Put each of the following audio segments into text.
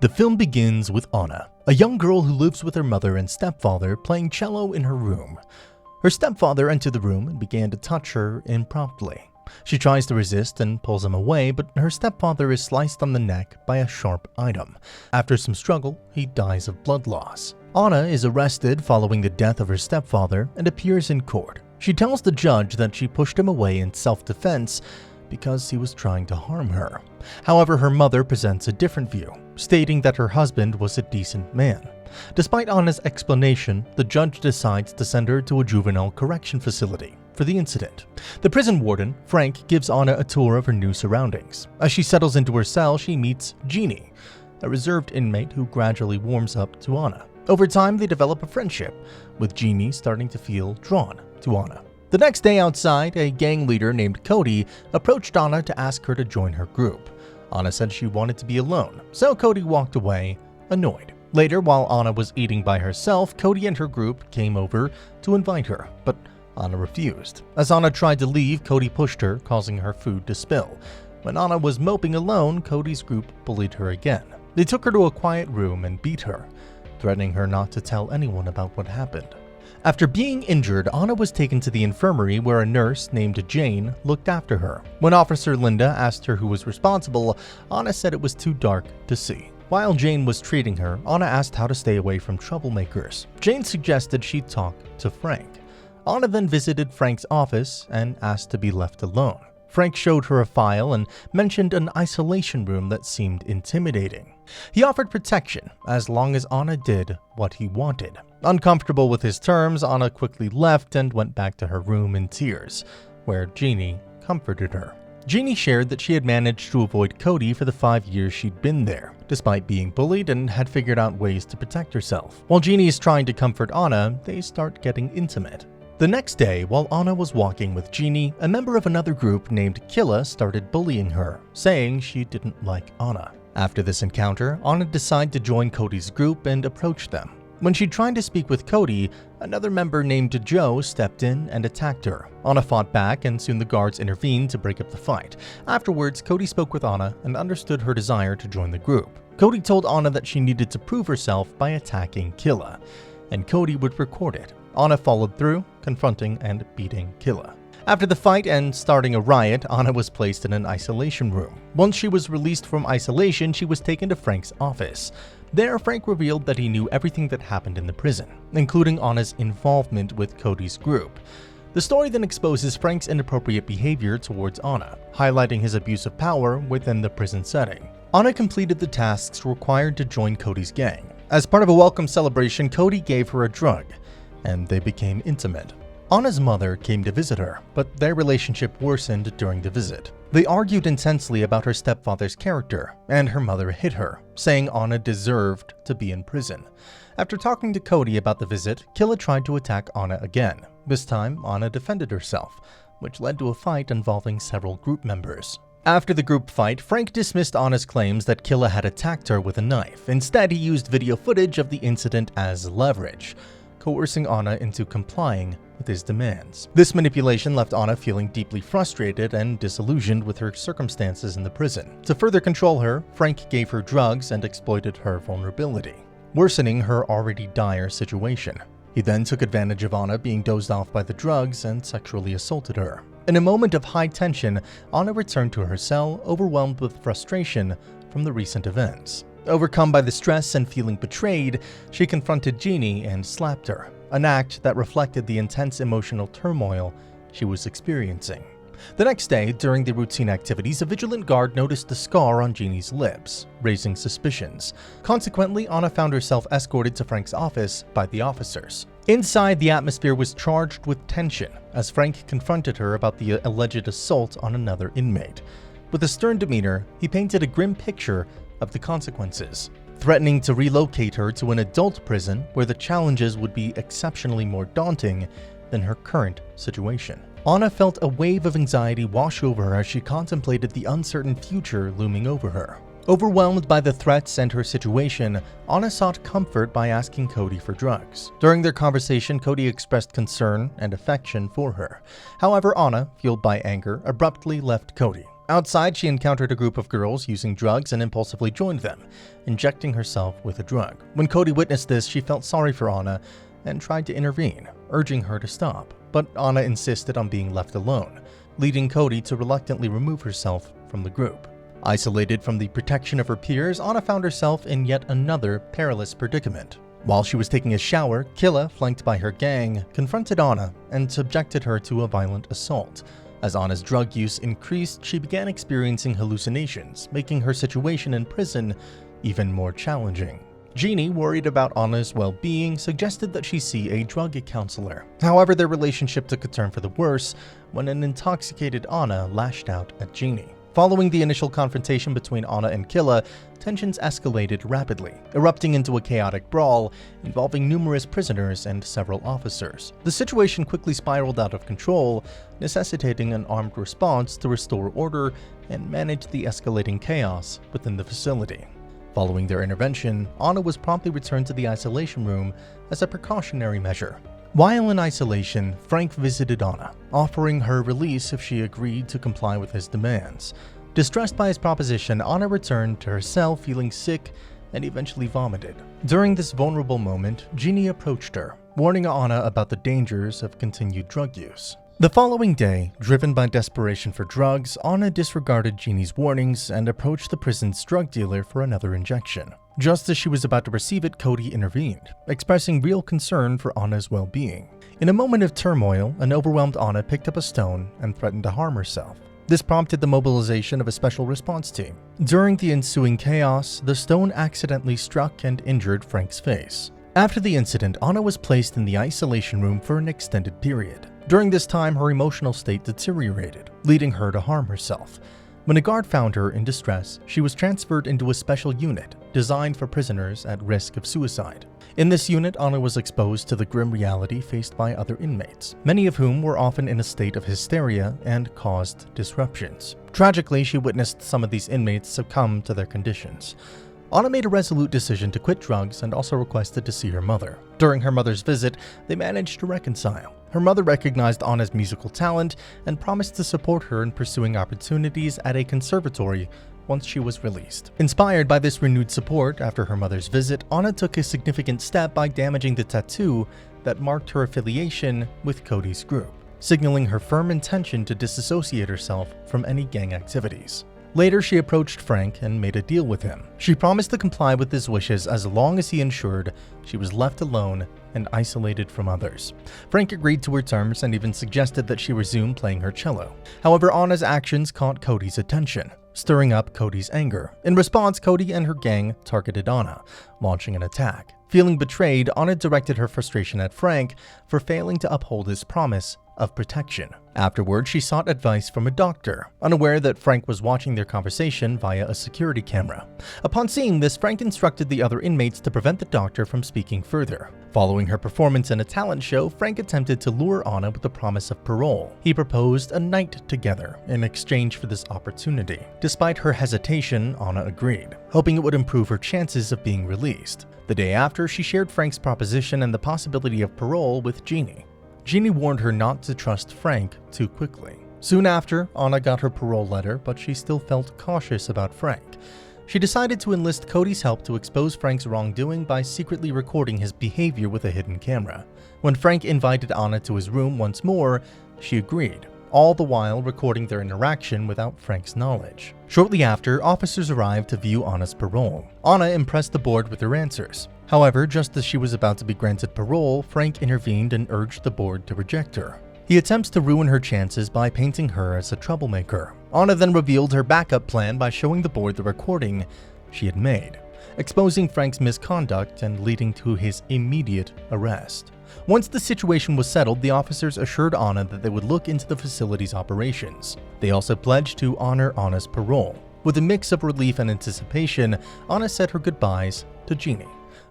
The film begins with Anna, a young girl who lives with her mother and stepfather, playing cello in her room. Her stepfather entered the room and began to touch her impromptly. She tries to resist and pulls him away, but her stepfather is sliced on the neck by a sharp item. After some struggle, he dies of blood loss. Anna is arrested following the death of her stepfather and appears in court. She tells the judge that she pushed him away in self-defense because he was trying to harm her. However, her mother presents a different view, stating that her husband was a decent man. Despite Anna's explanation, the judge decides to send her to a juvenile correction facility for the incident. The prison warden, Frank, gives Anna a tour of her new surroundings. As she settles into her cell, she meets Jeannie, a reserved inmate who gradually warms up to Anna. Over time, they develop a friendship, with Jeannie starting to feel drawn to Anna. The next day outside, a gang leader named Cody approached Anna to ask her to join her group. Anna said she wanted to be alone, so Cody walked away, annoyed. Later, while Anna was eating by herself, Cody and her group came over to invite her, but Anna refused. As Anna tried to leave, Cody pushed her, causing her food to spill. When Anna was moping alone, Cody's group bullied her again. They took her to a quiet room and beat her, threatening her not to tell anyone about what happened. After being injured, Anna was taken to the infirmary where a nurse named Jane looked after her. When Officer Linda asked her who was responsible, Anna said it was too dark to see. While Jane was treating her, Anna asked how to stay away from troublemakers. Jane suggested she talk to Frank. Anna then visited Frank's office and asked to be left alone. Frank showed her a file and mentioned an isolation room that seemed intimidating. He offered protection as long as Anna did what he wanted. Uncomfortable with his terms, Anna quickly left and went back to her room in tears, where Jeannie comforted her. Jeannie shared that she had managed to avoid Cody for the 5 years she'd been there, despite being bullied, and had figured out ways to protect herself. While Jeannie is trying to comfort Anna, they start getting intimate. The next day, while Anna was walking with Jeannie, a member of another group named Killa started bullying her, saying she didn't like Anna. After this encounter, Anna decided to join Cody's group and approach them. When she tried to speak with Cody, another member named Joe stepped in and attacked her. Anna fought back, and soon the guards intervened to break up the fight. Afterwards, Cody spoke with Anna and understood her desire to join the group. Cody told Anna that she needed to prove herself by attacking Killa, and Cody would record it. Anna followed through, confronting and beating Killa. After the fight and starting a riot, Anna was placed in an isolation room. Once she was released from isolation, she was taken to Frank's office. There, Frank revealed that he knew everything that happened in the prison, including Anna's involvement with Cody's group. The story then exposes Frank's inappropriate behavior towards Anna, highlighting his abuse of power within the prison setting. Anna completed the tasks required to join Cody's gang. As part of a welcome celebration, Cody gave her a drug, and they became intimate. Anna's mother came to visit her, but their relationship worsened during the visit. They argued intensely about her stepfather's character, and her mother hit her, saying Anna deserved to be in prison. After talking to Cody about the visit, Killa tried to attack Anna again. This time, Anna defended herself, which led to a fight involving several group members. After the group fight, Frank dismissed Anna's claims that Killa had attacked her with a knife. Instead, he used video footage of the incident as leverage, coercing Anna into complying with his demands. This manipulation left Anna feeling deeply frustrated and disillusioned with her circumstances in the prison. To further control her, Frank gave her drugs and exploited her vulnerability, worsening her already dire situation. He then took advantage of Anna being dozed off by the drugs and sexually assaulted her. In a moment of high tension, Anna returned to her cell, overwhelmed with frustration from the recent events. Overcome by the stress and feeling betrayed, she confronted Jeannie and slapped her, an act that reflected the intense emotional turmoil she was experiencing. The next day, during the routine activities, a vigilant guard noticed a scar on Jeannie's lips, raising suspicions. Consequently, Anna found herself escorted to Frank's office by the officers. Inside, the atmosphere was charged with tension as Frank confronted her about the alleged assault on another inmate. With a stern demeanor, he painted a grim picture of the consequences, threatening to relocate her to an adult prison where the challenges would be exceptionally more daunting than her current situation. Anna felt a wave of anxiety wash over her as she contemplated the uncertain future looming over her. Overwhelmed by the threats and her situation, Anna sought comfort by asking Cody for drugs. During their conversation, Cody expressed concern and affection for her. However, Anna, fueled by anger, abruptly left Cody. Outside, she encountered a group of girls using drugs and impulsively joined them, injecting herself with a drug. When Cody witnessed this, she felt sorry for Anna and tried to intervene, urging her to stop. But Anna insisted on being left alone, leading Cody to reluctantly remove herself from the group. Isolated from the protection of her peers, Anna found herself in yet another perilous predicament. While she was taking a shower, Killa, flanked by her gang, confronted Anna and subjected her to a violent assault. As Anna's drug use increased, she began experiencing hallucinations, making her situation in prison even more challenging. Jeannie, worried about Anna's well-being, suggested that she see a drug counselor. However, their relationship took a turn for the worse when an intoxicated Anna lashed out at Jeannie. Following the initial confrontation between Anna and Killa, tensions escalated rapidly, erupting into a chaotic brawl involving numerous prisoners and several officers. The situation quickly spiraled out of control, necessitating an armed response to restore order and manage the escalating chaos within the facility. Following their intervention, Anna was promptly returned to the isolation room as a precautionary measure. While in isolation, Frank visited Anna, offering her release if she agreed to comply with his demands. Distressed by his proposition, Anna returned to her cell feeling sick and eventually vomited. During this vulnerable moment, Jeannie approached her, warning Anna about the dangers of continued drug use. The following day, driven by desperation for drugs, Anna disregarded Jeannie's warnings and approached the prison's drug dealer for another injection. Just as she was about to receive it, Cody intervened, expressing real concern for Anna's well-being. In a moment of turmoil, an overwhelmed Anna picked up a stone and threatened to harm herself. This prompted the mobilization of a special response team. During the ensuing chaos, the stone accidentally struck and injured Frank's face. After the incident, Anna was placed in the isolation room for an extended period. During this time, her emotional state deteriorated, leading her to harm herself. When a guard found her in distress, she was transferred into a special unit designed for prisoners at risk of suicide. In this unit, Anna was exposed to the grim reality faced by other inmates, many of whom were often in a state of hysteria and caused disruptions. Tragically, she witnessed some of these inmates succumb to their conditions. Anna made a resolute decision to quit drugs and also requested to see her mother. During her mother's visit, they managed to reconcile. Her mother recognized Anna's musical talent and promised to support her in pursuing opportunities at a conservatory once she was released. Inspired by this renewed support after her mother's visit, Anna took a significant step by damaging the tattoo that marked her affiliation with Cody's group, signaling her firm intention to disassociate herself from any gang activities. Later, she approached Frank and made a deal with him. She promised to comply with his wishes as long as he ensured she was left alone and isolated from others. Frank agreed to her terms and even suggested that she resume playing her cello. However, Anna's actions caught Cody's attention, stirring up Cody's anger. In response, Cody and her gang targeted Anna, launching an attack. Feeling betrayed, Anna directed her frustration at Frank for failing to uphold his promise of protection. Afterward, she sought advice from a doctor, unaware that Frank was watching their conversation via a security camera. Upon seeing this, Frank instructed the other inmates to prevent the doctor from speaking further. Following her performance in a talent show, Frank attempted to lure Anna with the promise of parole. He proposed a night together in exchange for this opportunity. Despite her hesitation, Anna agreed, hoping it would improve her chances of being released. The day after, she shared Frank's proposition and the possibility of parole with Jeannie. Jeannie warned her not to trust Frank too quickly. Soon after, Anna got her parole letter, but she still felt cautious about Frank. She decided to enlist Cody's help to expose Frank's wrongdoing by secretly recording his behavior with a hidden camera. When Frank invited Anna to his room once more, she agreed, all the while recording their interaction without Frank's knowledge. Shortly after, officers arrived to view Anna's parole. Anna impressed the board with her answers. However, just as she was about to be granted parole, Frank intervened and urged the board to reject her. He attempts to ruin her chances by painting her as a troublemaker. Anna then revealed her backup plan by showing the board the recording she had made, exposing Frank's misconduct and leading to his immediate arrest. Once the situation was settled, the officers assured Anna that they would look into the facility's operations. They also pledged to honor Anna's parole. With a mix of relief and anticipation, Anna said her goodbyes to Jeannie,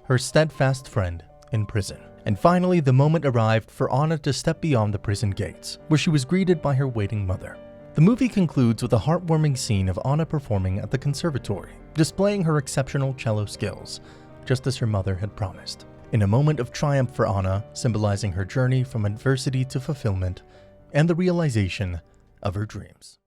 her steadfast friend in prison. And finally, the moment arrived for Anna to step beyond the prison gates, where she was greeted by her waiting mother. The movie concludes with a heartwarming scene of Anna performing at the conservatory, displaying her exceptional cello skills, just as her mother had promised. In a moment of triumph for Anna, symbolizing her journey from adversity to fulfillment and the realization of her dreams.